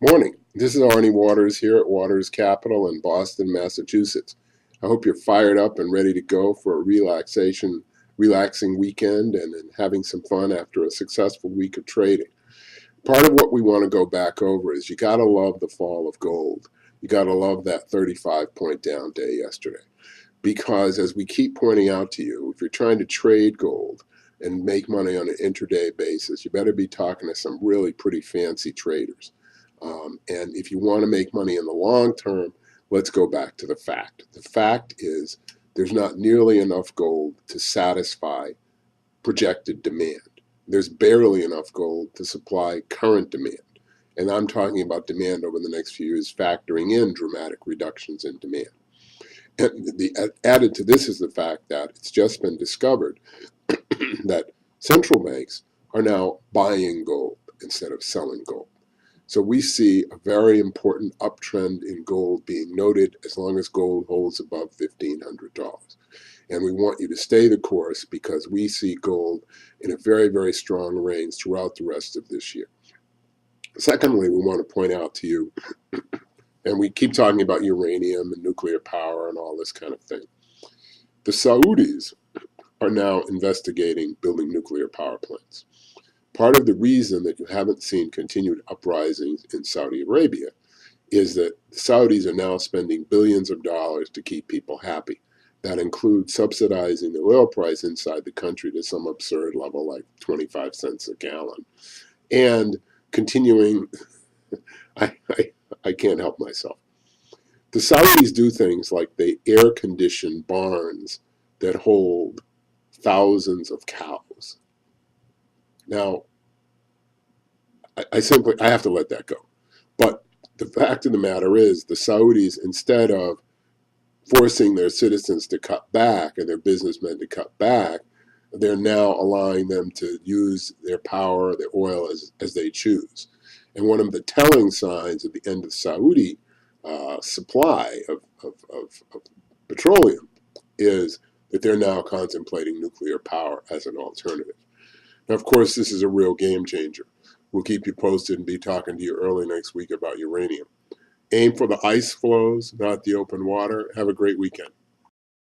Morning. This is Arnie Waters here at Waters Capital in Boston, Massachusetts. I hope you're fired up and ready to go for a relaxing weekend and having some fun after a successful week of trading. Part of what we want to go back over is you got to love the fall of gold. You got to love that 35-point down day yesterday. Because as we keep pointing out to you, if you're trying to trade gold and make money on an intraday basis, you better be talking to some really pretty fancy traders. And if you want to make money in the long term, let's go back to the fact. The fact is there's not nearly enough gold to satisfy projected demand. There's barely enough gold to supply current demand. And I'm talking about demand over the next few years, factoring in dramatic reductions in demand. And added to this is the fact that it's just been discovered that central banks are now buying gold instead of selling gold. So we see a very important uptrend in gold being noted as long as gold holds above $1,500. And we want you to stay the course because we see gold in a very, very strong range throughout the rest of this year. Secondly, we want to point out to you, and we keep talking about uranium and nuclear power and all this kind of thing. The Saudis are now investigating building nuclear power plants. Part of the reason that you haven't seen continued uprisings in Saudi Arabia is that the Saudis are now spending billions of dollars to keep people happy. That includes subsidizing the oil price inside the country to some absurd level like 25 cents a gallon. And continuing, I can't help myself. The Saudis do things like they air condition barns that hold thousands of cows. Now, I have to let that go. But the fact of the matter is the Saudis, instead of forcing their citizens to cut back and their businessmen to cut back, they're now allowing them to use their power, their oil as they choose. And one of the telling signs at the end of Saudi supply of petroleum is that they're now contemplating nuclear power as an alternative. Now, of course, this is a real game changer. We'll keep you posted and be talking to you early next week about uranium. Aim for the ice flows, not the open water. Have a great weekend.